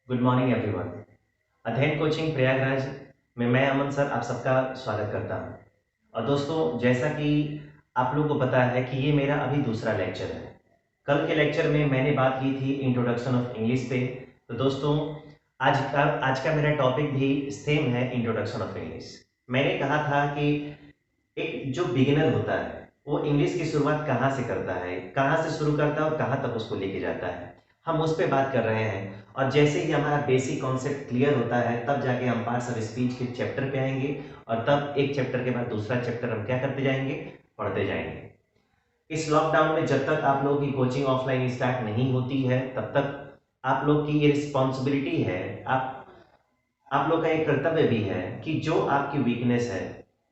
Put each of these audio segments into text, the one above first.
Good morning everyone. अध्ययन coaching Prayagraj में मैं अमन सर आप सबका स्वागत करता हूं। और दोस्तों, जैसा कि आप लोगों को पता है कि ये मेरा अभी दूसरा लेक्चर है। कल के लेक्चर में मैंने बात की थी इंट्रोडक्शन ऑफ इंग्लिश पे। तो दोस्तों, आज का मेरा टॉपिक भी सेम है, इंट्रोडक्शन ऑफ इंग्लिश। मैंने कहा था कि एक जो बिगिनर होता है वो इंग्लिश की शुरुआत कहाँ से करता है, कहाँ से शुरू करता है और कहाँ तक उसको लेके जाता है, हम उस पर बात कर रहे हैं। और जैसे ही हमारा बेसिक कॉन्सेप्ट क्लियर होता है तब जाके हम पार्ट्स ऑफ स्पीच के चैप्टर पे आएंगे और तब एक चैप्टर के बाद दूसरा चैप्टर हम क्या करते जाएंगे, पढ़ते जाएंगे। इस लॉकडाउन में जब तक आप लोगों की कोचिंग ऑफलाइन स्टार्ट नहीं होती है तब तक आप लोग की ये रिस्पॉन्सिबिलिटी है, आप लोग का एक कर्तव्य भी है कि जो आपकी वीकनेस है,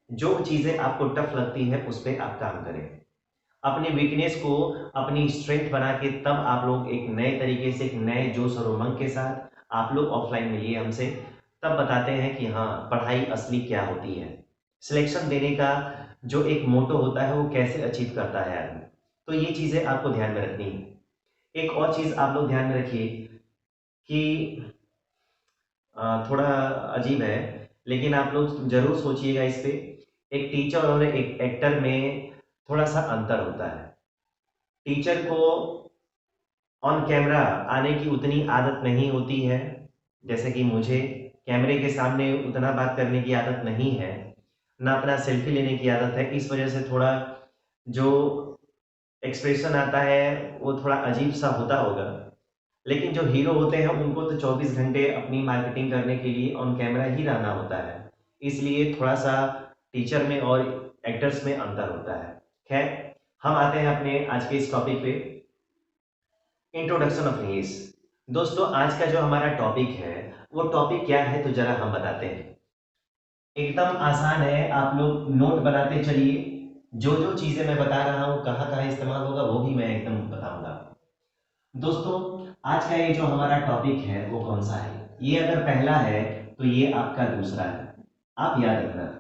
जो चीजें आपको टफ लगती है उस पर आप काम करें। अपनी वीकनेस को अपनी स्ट्रेंथ बना के तब आप लोग एक नए तरीके से, एक नए जोश और उमंग के साथ आप लोग ऑफलाइन मिलिए हमसे। तब बताते हैं कि हाँ, पढ़ाई असली क्या होती है, सिलेक्शन देने का जो एक मोटो होता है वो कैसे अचीव करता है आदमी। तो ये चीजें आपको ध्यान में रखनी है। एक और चीज आप लोग ध्यान में रखिए कि थोड़ा अजीब है, लेकिन आप लोग जरूर सोचिएगा इस पे। एक टीचर और एक एक्टर में थोड़ा सा अंतर होता है। टीचर को ऑन कैमरा आने की उतनी आदत नहीं होती है, जैसे कि मुझे कैमरे के सामने उतना बात करने की आदत नहीं है, ना अपना सेल्फी लेने की आदत है। इस वजह से थोड़ा जो एक्सप्रेशन आता है वो थोड़ा अजीब सा होता होगा। लेकिन जो हीरो होते हैं उनको तो 24 घंटे अपनी मार्केटिंग करने के लिए ऑन कैमरा ही रहना होता है, इसलिए थोड़ा सा टीचर में और एक्टर्स में अंतर होता है। खैर, हम आते हैं अपने आज के इस टॉपिक पे, इंट्रोडक्शन ऑफ इंग्लिश। दोस्तों, आज का जो हमारा टॉपिक है वो टॉपिक क्या है तो जरा हम बताते हैं। एकदम आसान है, आप लोग नोट बनाते चलिए। जो जो चीजें मैं बता रहा हूँ कहाँ कहाँ इस्तेमाल होगा वो भी मैं एकदम बताऊंगा। दोस्तों, आज का ये जो हमारा टॉपिक है वो कौन सा है, ये अगर पहला है तो ये आपका दूसरा है। आप याद रखना।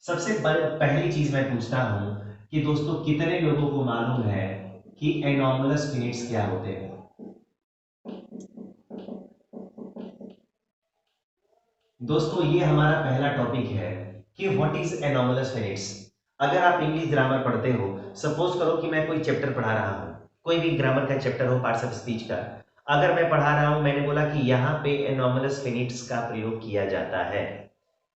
सबसे पहली चीज मैं पूछता हूं कि दोस्तों, कितने लोगों को मालूम है कि एनॉर्मलस फिनिट्स क्या होते हैं। दोस्तों, ये हमारा पहला टॉपिक है कि व्हाट इज एनॉर्मलस फिनिट्स। अगर आप इंग्लिश ग्रामर पढ़ते हो, सपोज करो कि मैं कोई चैप्टर पढ़ा रहा हूं, कोई भी ग्रामर का चैप्टर हो, पार्ट्स ऑफ स्पीच का। अगर मैं पढ़ा रहा हूं, मैंने बोला कि यहाँ पे एनॉर्मलस फिनिट्स का प्रयोग किया जाता है,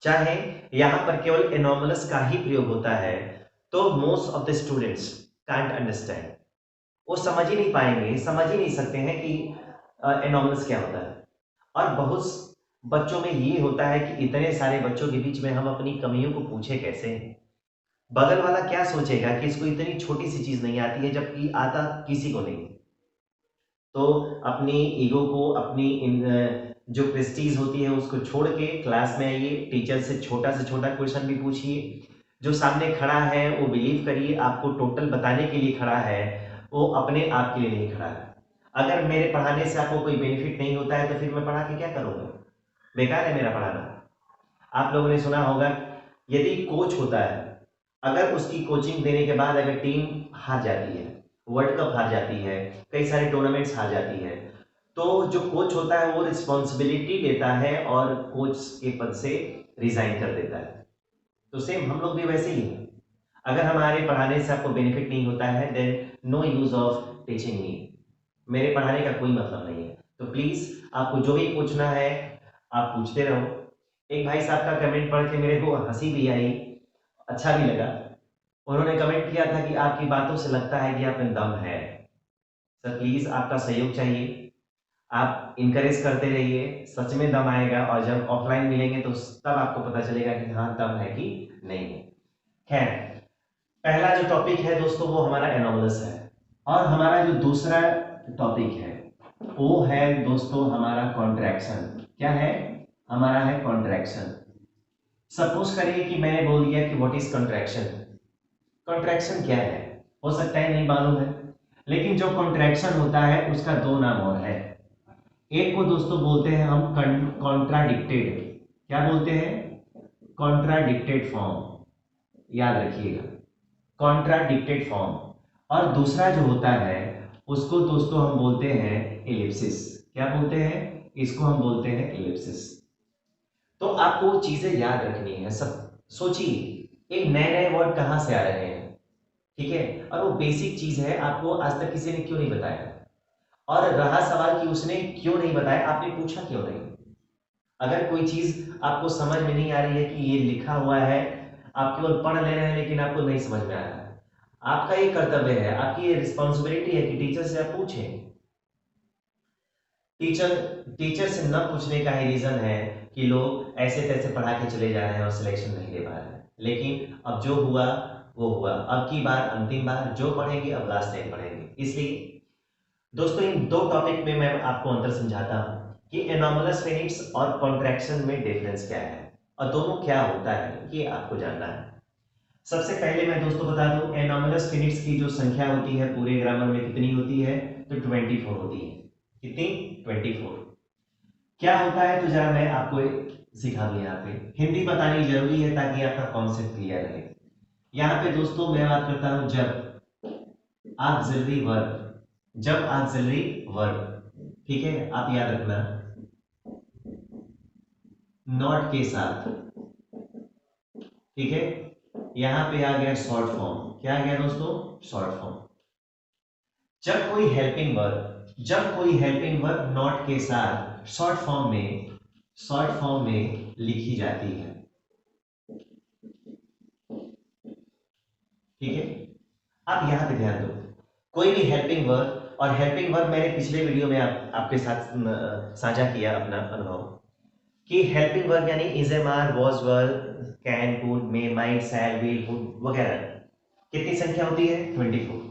चाहे यहाँ पर केवल एनॉर्मलस का ही प्रयोग होता है, तो most of the students can't understand. वो समझ ही नहीं पाएंगे, समझ ही नहीं सकते हैं कि एनॉर्मलस क्या होता है। और बहुत बच्चों में ये होता है कि इतने सारे बच्चों के बीच में हम अपनी कमियों को पूछे कैसे। बगल वाला क्या सोचेगा कि इसको इतनी छोटी सी चीज नहीं आती है, जबकि आता किसी को नहीं। तो अपनी ईगो को, अपनी जो प्रेस्टीज होती है उसको छोड़ के क्लास में आइए, टीचर से छोटा क्वेश्चन भी पूछिए। जो सामने खड़ा है वो बिलीव करिए आपको टोटल बताने के लिए खड़ा है, वो अपने आप के लिए नहीं खड़ा है। अगर मेरे पढ़ाने से आपको कोई बेनिफिट नहीं होता है तो फिर मैं पढ़ा के क्या करूंगा, बेकार है मेरा पढ़ाना। आप लोगों ने सुना होगा, यदि कोच होता है, अगर उसकी कोचिंग देने के बाद अगर टीम हार जाती है, वर्ल्ड कप हार जाती है, कई सारे टूर्नामेंट्स हार जाती है, तो जो कोच होता है वो रिस्पॉन्सिबिलिटी लेता है और कोच के पद से रिजाइन कर देता है। तो सेम हम लोग भी वैसे ही हैं। अगर हमारे पढ़ाने से आपको बेनिफिट नहीं होता है, then no use of teaching me. मेरे पढ़ाने का कोई मतलब नहीं है। तो प्लीज, आपको जो भी पूछना है आप पूछते रहो। एक भाई साहब का कमेंट पढ़ के मेरे को हंसी भी आई, अच्छा भी लगा। उन्होंने कमेंट किया था कि आपकी बातों से लगता है कि आप में दम है। सर प्लीज, आपका सहयोग चाहिए। आप इनकरेज करते रहिए, सच में दम आएगा और जब ऑफलाइन मिलेंगे तो तब आपको पता चलेगा कि हाँ, दम है कि नहीं है। खैर, पहला जो टॉपिक है दोस्तों वो हमारा एनोमलस है। और हमारा जो दूसरा टॉपिक है वो है दोस्तों हमारा कॉन्ट्रैक्शन। क्या है हमारा, है कॉन्ट्रैक्शन। सपोज करिए कि मैंने बोल दिया कि व्हाट इज कॉन्ट्रैक्शन। कॉन्ट्रैक्शन क्या है, हो सकता है नहीं मालूम है, लेकिन जो कॉन्ट्रैक्शन होता है उसका दो नाम और है। एक को दोस्तों बोलते हैं हम कॉन्ट्राडिक्टेड। क्या बोलते हैं, कॉन्ट्राडिक्टेड फॉर्म। याद रखिएगा, कॉन्ट्राडिक्टेड फॉर्म। और दूसरा जो होता है उसको दोस्तों हम बोलते हैं एलिप्सिस। क्या बोलते हैं, इसको हम बोलते हैं एलिप्सिस। तो आपको चीजें याद रखनी है। सब सोचिए, एक नए नए वर्ड कहां से आ रहे हैं, ठीक है, और वो बेसिक चीज है, आपको आज तक किसी ने क्यों नहीं बताया। और रहा सवाल कि उसने क्यों नहीं बताया, आपने पूछा क्यों नहीं। अगर कोई चीज आपको समझ में नहीं आ रही है कि ये लिखा हुआ है, आप केवल पढ़ ले रहे हैं लेकिन आपको नहीं समझ में आ रहा है, आपका ये कर्तव्य है, आपकी ये रिस्पॉन्सिबिलिटी है कि टीचर से आप पूछें। टीचर टीचर से न पूछने का ही रीजन है कि लोग ऐसे तैसे पढ़ा के चले जा रहे हैं और सिलेक्शन नहीं ले पा रहे हैं। लेकिन अब जो हुआ वो हुआ, अब की बार अंतिम बार, जो पढ़ेंगे अब लास्ट टाइम पढ़ेंगे। इसलिए दोस्तों इन दो टॉपिक में मैं आपको अंतर समझाता हूं कि एनॉमलस फिनिट्स और कॉन्ट्रैक्शन में डिफरेंस क्या है और दोनों क्या होता है, ये आपको जानना है। सबसे पहले मैं दोस्तों बता दूं, एनॉमलस फिनिट्स की जो संख्या होती है पूरे ग्रामर में कितनी होती है, तो 24 होती है। कितनी? 24। क्या होता है तो जरा मैं आपको सिखा दूं। यहाँ पे हिंदी बतानी जरूरी है ताकि आपका कॉन्सेप्ट क्लियर रहे। यहाँ पे दोस्तों मैं बात करता हूं जब ऑक्सिलरी वर्ब, जब ऑक्सिलरी वर्ब, ठीक है, आप याद रखना, नॉट के साथ, ठीक है। यहां पे आ गया शॉर्ट फॉर्म, क्या आ गया दोस्तों? Short form. जब कोई हेल्पिंग वर्ब नॉट के साथ शॉर्ट फॉर्म में लिखी जाती है, ठीक है। आप यहां पे ध्यान दो, कोई भी हेल्पिंग वर्ब, और हेल्पिंग वर्ब मैंने पिछले वीडियो में आपके साथ साझा किया अपना अनुभव कि हेल्पिंग वर्ब यानी is am are, was were, can, could, may, might, shall, will, would वगैरह, कितनी संख्या होती है? 24।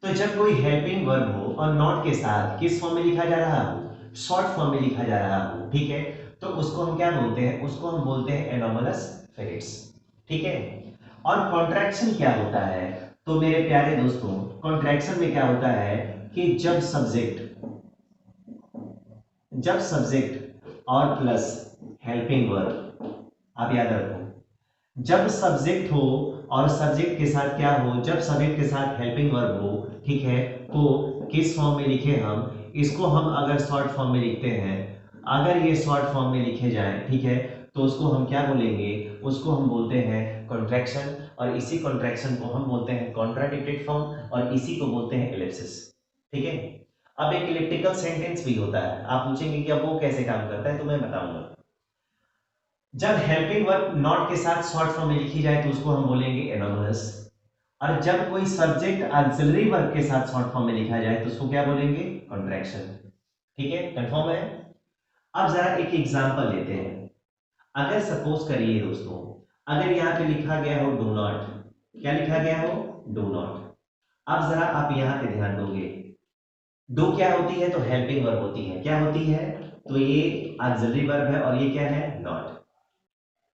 तो जब कोई हेल्पिंग वर्ब हो और नॉट के साथ किस फॉर्म में लिखा जा रहा हो? शॉर्ट फॉर्म में लिखा जा रहा हो, ठीक है, तो उसको हम क्या बोलते हैं? उसको हम बोलते हैं एनोमलस फेरिट्स, ठीक है। और कॉन्ट्रैक्शन क्या होता है? तो मेरे प्यारे दोस्तों, कॉन्ट्रैक्शन में क्या होता है कि जब सब्जेक्ट और प्लस हेल्पिंग वर्ब, आप याद रखो, जब सब्जेक्ट हो और सब्जेक्ट के साथ क्या हो? जब सब्जेक्ट के साथ हेल्पिंग वर्ब हो, ठीक है, तो किस फॉर्म में लिखे हम इसको? हम अगर शॉर्ट फॉर्म में लिखते हैं, अगर ये शॉर्ट फॉर्म में लिखे जाए, ठीक है, तो उसको हम क्या बोलेंगे? उसको हम बोलते हैं कॉन्ट्रैक्शन, और इसी कॉन्ट्रैक्शन को हम बोलते हैं कॉन्ट्राडिक्टेड फॉर्म, और इसी को बोलते हैं एलिप्सिस, ठीक है। अब एक इलिप्टिकल सेंटेंस भी होता है, आप पूछेंगे कि अब वो कैसे काम करता है, तो मैं बताऊंगा। जब हेल्पिंग वर्ब नॉट के साथ शॉर्ट फॉर्म में लिखी जाए तो उसको हम बोलेंगे एनोमलस, और जब कोई सब्जेक्ट ऑक्सिलरी वर्ब के साथ शॉर्ट फॉर्म में लिखा जाए तो उसको क्या बोलेंगे? कॉन्ट्रैक्शन, ठीक है, कंफर्म है। अब जरा एक एग्जांपल लेते हैं। अगर सपोज करिए दोस्तों, अगर यहां पे लिखा गया हो डू नॉट, क्या लिखा गया हो? Do not. अब जरा आप यहां पे ध्यान दोगे, डू क्या होती है? तो हेल्पिंग वर्ब होती है। क्या होती है? तो ये ऑक्सिलरी वर्ब है, और ये क्या है? नॉट,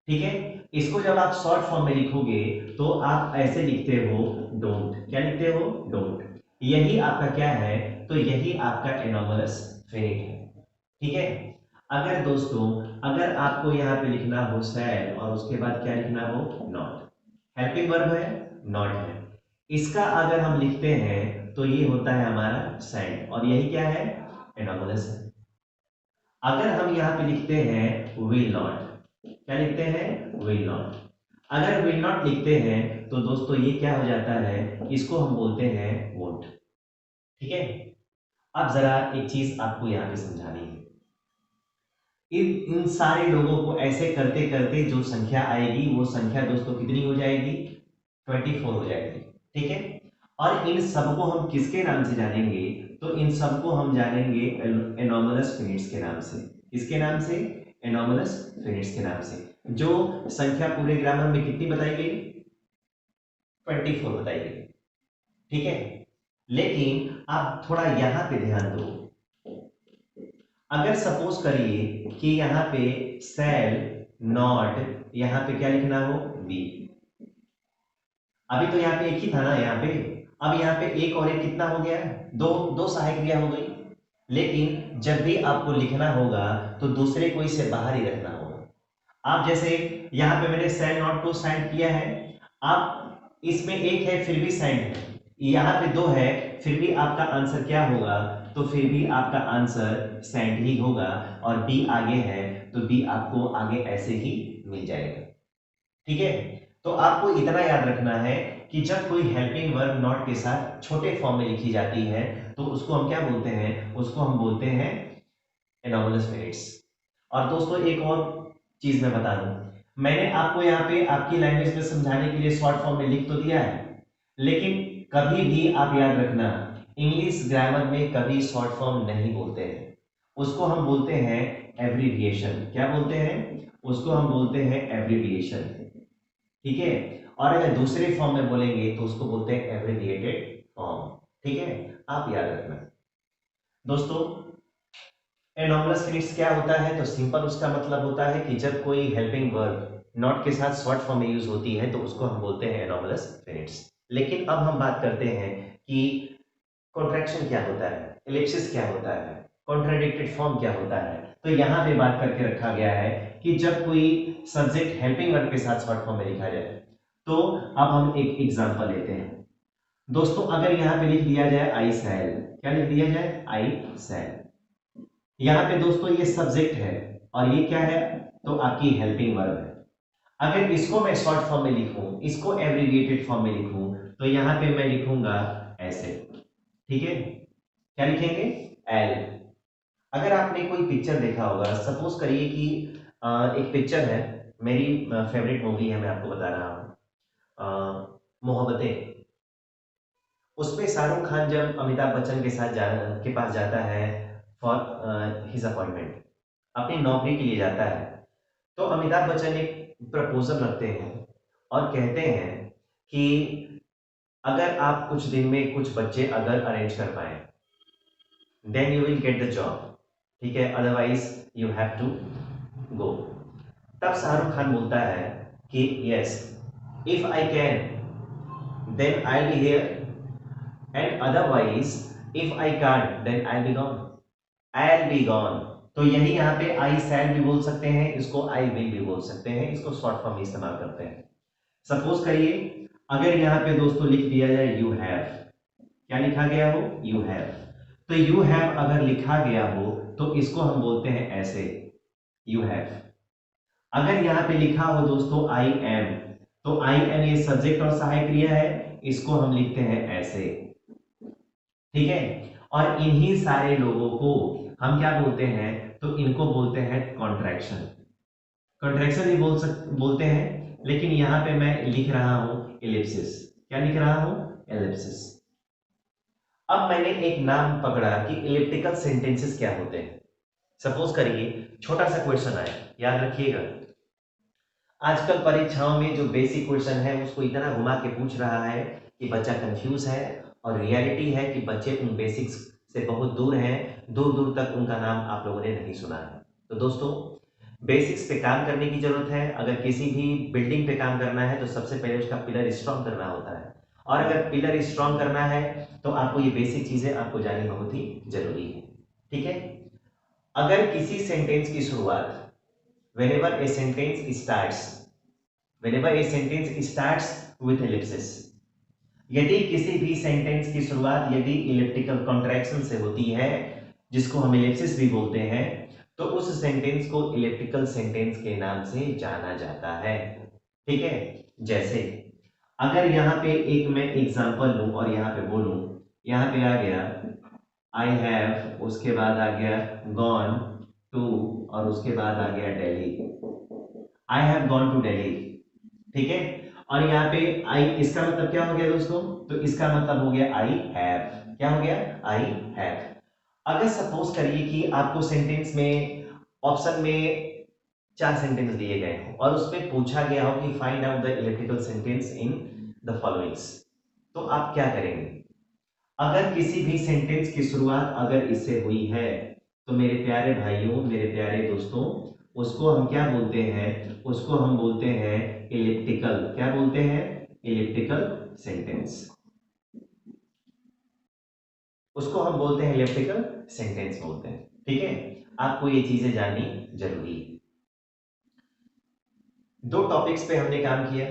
ठीक है। इसको जब आप शॉर्ट फॉर्म में लिखोगे तो आप ऐसे लिखते हो डोंट, क्या लिखते हो? डोंट। यही आपका क्या है? तो यही आपका एनोमलस फेनिट है, ठीक है। अगर दोस्तों, अगर आपको यहाँ पे लिखना हो सैड और उसके बाद क्या लिखना हो? नॉट, हेल्पिंग वर्ब है, नॉट है, इसका अगर हम लिखते हैं तो ये होता है हमारा सैड, और यही क्या है? एनोमलस है। अगर हम यहाँ पे लिखते हैं विल नॉट, क्या लिखते हैं? Will not. अगर विल नॉट लिखते हैं तो दोस्तों ये क्या हो जाता है? इसको हम बोलते हैं वोंट, ठीक है। अब जरा एक चीज आपको यहाँ पे समझानी है। इन इन सारे लोगों को ऐसे करते करते जो संख्या आएगी वो संख्या दोस्तों कितनी हो जाएगी? 24 हो जाएगी, ठीक है। और इन सबको हम किसके नाम से जानेंगे? तो इन सबको हम जानेंगे एनोमलस फिनिट्स के नाम से। किसके नाम से? एनोमलस फिनिट्स के नाम से। जो संख्या पूरे ग्रामर में कितनी बताई गई? 24 बताई गई, ठीक है। लेकिन आप थोड़ा यहां पे ध्यान दो, अगर सपोज करिए कि यहाँ पे सेल नॉट, यहाँ पे क्या लिखना हो? बी। अभी तो यहाँ पे एक ही था ना यहाँ पे, अब यहाँ पे एक और एक कितना हो गया? दो, दो सहायक क्रिया हो गई। लेकिन जब भी आपको लिखना होगा तो दूसरे को इसे बाहर ही रखना होगा। आप जैसे यहाँ पे मैंने सेल नॉट को साइड किया है, आप इसमें एक है फिर भी साइड है, यहाँ पे दो है फिर भी आपका आंसर क्या होगा? तो फिर भी आपका आंसर सैंड ही होगा और बी आगे है तो बी आपको आगे ऐसे ही मिल जाएगा। ठीक है, तो आपको इतना याद रखना है कि जब कोई हेल्पिंग वर्ब नॉट के साथ छोटे फॉर्म में लिखी जाती है तो उसको हम क्या बोलते हैं, उसको हम बोलते हैं एनोमलस मिनट्स। और दोस्तों एक और चीज मैं बता दूं, मैंने आपको यहाँ पे आपकी लैंग्वेज में समझाने के लिए शॉर्ट फॉर्म में लिख तो दिया है, लेकिन कभी भी आप याद रखना इंग्लिश ग्रामर में कभी शॉर्ट फॉर्म नहीं बोलते हैं, उसको हम बोलते हैं एब्रिविएशन। क्या बोलते हैं, उसको हम बोलते हैं एब्रिविएशन। ठीक है, और अगर दूसरे फॉर्म में बोलेंगे तो उसको बोलते हैं एब्रिविएटेड फॉर्म। ठीक है, आप याद रखना दोस्तों। एनोमलस फिनिट्स क्या होता है, तो सिंपल उसका मतलब होता है कि जब कोई हेल्पिंग वर्ब नॉट के साथ शॉर्ट फॉर्म में यूज होती है तो उसको हम बोलते हैं एनोमलस फिनिट्स। लेकिन अब हम बात करते हैं कि कॉन्ट्रैक्शन क्या होता है, एलिप्सिस क्या होता है, कॉन्ट्राडिक्टेड फॉर्म क्या होता है। तो यहां पे बात करके रखा गया है कि जब कोई सब्जेक्ट हेल्पिंग वर्ब के साथ शॉर्ट फॉर्म में लिखा जाए, तो अब हम एक एग्जांपल लेते हैं दोस्तों। अगर यहां पे लिख दिया जाए आई सैल, क्या लिख दिया जाए, आई सैल। यहां पे दोस्तों ये सब्जेक्ट है और ये क्या है, तो आपकी हेल्पिंग वर्ब है। अगर इसको मैं शॉर्ट फॉर्म में लिखूं, इसको एब्रिविएटेड फॉर्म में लिखूं, तो यहां पे मैं लिखूंगा ऐसे। ठीक है, क्या लिखेंगे, एल। अगर आपने कोई पिक्चर देखा होगा, सपोज करिए कि एक पिक्चर है, मेरी फेवरेट मूवी है, मैं आपको बता रहा हूं मोहब्बतें। उसमें शाहरुख खान जब अमिताभ बच्चन के पास जाता है फॉर हिज अपॉइंटमेंट, अपनी नौकरी के लिए जाता है, तो अमिताभ बच्चन एक प्रपोजल रखते हैं और कहते हैं कि अगर आप कुछ दिन में कुछ बच्चे अगर अरेंज कर पाए then you will get the job, ठीक है, otherwise you have to go. तब शाहरुख खान बोलता है कि yes, if I can then I will be here and otherwise if I can't then I will be gone, I will be gone. तो यही यहाँ पे आई शैल भी बोल सकते हैं, इसको आई विल भी बोल सकते हैं, इसको शॉर्ट फॉर्म में इस्तेमाल करते हैं। सपोज करिए अगर यहाँ पे दोस्तों लिख दिया जाए यू हैव, क्या लिखा गया हो, यू हैव। तो यू हैव अगर लिखा गया हो तो इसको हम बोलते हैं ऐसे, यू हैव। अगर यहाँ पे लिखा हो दोस्तों आई एम, तो आई एम ये सब्जेक्ट और सहायक क्रिया है, इसको हम लिखते हैं ऐसे। ठीक है, और इन्हीं सारे लोगों को हम क्या बोलते हैं, तो इनको बोलते हैं कॉन्ट्रैक्शन। कॉन्ट्रैक्शन भी बोलते हैं, लेकिन यहां पे मैं लिख रहा हूं एलिप्सिस। क्या लिख रहा हूं, एलिप्सिस। अब मैंने एक नाम पकड़ा कि एलिप्टिकल सेंटेंसेस क्या होते हैं। सपोज करिए छोटा सा क्वेश्चन आए, याद रखिएगा आजकल परीक्षाओं में जो बेसिक क्वेश्चन है उसको इतना घुमा के पूछ रहा है कि बच्चा कंफ्यूज है, और रियलिटी है कि बच्चे उन बेसिक्स से बहुत दूर हैं, दूर दूर तक उनका नाम आप लोगों ने नहीं सुना है। तो दोस्तों बेसिक्स पे काम करने की जरूरत है। अगर किसी भी बिल्डिंग पे काम करना है तो सबसे पहले उसका पिलर स्ट्रांग करना होता है, और अगर पिलर स्ट्रांग करना है तो आपको ये बेसिक चीजें आपको जाननी बहुत ही जरूरी है। ठीक है, अगर किसी सेंटेंस की शुरुआत whenever a sentence starts whenever a sentence starts with ellipsis, यदि किसी भी सेंटेंस की शुरुआत यदि इलिप्टिकल कॉन्ट्रैक्शन से होती है, जिसको हम एलिप्सिस भी बोलते हैं, तो उस सेंटेंस को इलिप्टिकल सेंटेंस के नाम से जाना जाता है। ठीक है, जैसे अगर यहां पे एक मैं एग्जांपल लूं और यहां पे बोलूं, यहां पे आ गया आई हैव, उसके बाद आ गया गॉन टू, और उसके बाद आ गया Delhi, I have gone to Delhi. ठीक है, और यहाँ पे आई इसका मतलब क्या हो गया दोस्तों, तो इसका मतलब हो गया आई हैव। क्या हो गया, आई हैव। अगर सपोज करिए कि आपको सेंटेंस में ऑप्शन में 4 सेंटेंस दिए गए हो और उसमें पूछा गया हो कि find out the elliptical sentence in the followings, तो आप क्या करेंगे। अगर किसी भी सेंटेंस की शुरुआत अगर इससे हुई है तो मेरे प्यारे भाइयों, मेरे प्यारे दोस्तों, उसको हम क्या बोलते हैं, उसको हम बोलते हैं इलिप्टिकल। क्या बोलते हैं, इलिप्टिकल सेंटेंस। उसको हम बोलते हैं इलिप्टिकल सेंटेंस बोलते हैं। ठीक है, आपको ये चीजें जाननी जरूरी है। 2 टॉपिक्स पे हमने काम किया।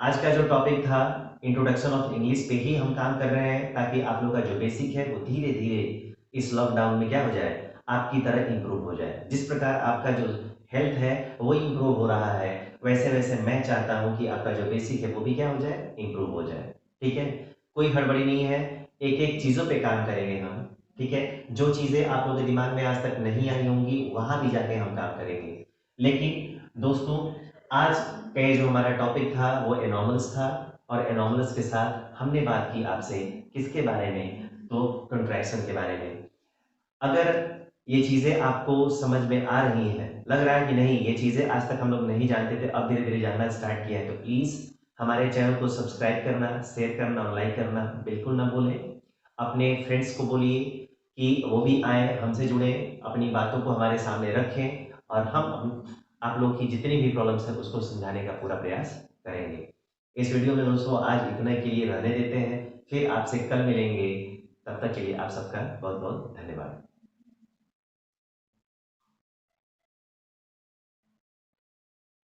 आज का जो टॉपिक था इंट्रोडक्शन ऑफ इंग्लिश पे ही हम काम कर रहे हैं, ताकि आप लोग का जो बेसिक है वो धीरे धीरे इस लॉकडाउन में क्या हो जाए, आपकी तरह इम्प्रूव हो जाए। जिस प्रकार आपका जो हेल्थ है वो इम्प्रूव हो रहा है, वैसे वैसे मैं चाहता हूँ कि आपका जो बेसिक है वो भी क्या हो जाए, इम्प्रूव हो जाए। ठीक है, कोई हड़बड़ी नहीं है, एक एक चीज़ों पे काम करेंगे हम। ठीक है, जो चीज़ें आप लोगों के दिमाग में आज तक नहीं आई होंगी वहां भी जाके हम काम करेंगे। लेकिन दोस्तों, आज का ये जो हमारा टॉपिक था वो एनॉमल्स था, और एनॉमल्स के साथ हमने बात की आपसे किसके बारे में, तो कंट्रैक्शन के बारे में। अगर ये चीज़ें आपको समझ में आ रही हैं, लग रहा है कि नहीं ये चीज़ें आज तक हम लोग नहीं जानते थे, अब धीरे धीरे जानना स्टार्ट किया है, तो प्लीज़ हमारे चैनल को सब्सक्राइब करना, शेयर करना और लाइक करना बिल्कुल ना भूलें। अपने फ्रेंड्स को बोलिए कि वो भी आए, हमसे जुड़े, अपनी बातों को हमारे सामने रखें, और हम आप लोग की जितनी भी प्रॉब्लम्स है उसको समझाने का पूरा प्रयास करेंगे। इस वीडियो में दोस्तों आज इतना के लिए रहने देते हैं, फिर आपसे कल मिलेंगे। तब तक के लिए आप सबका बहुत बहुत धन्यवाद।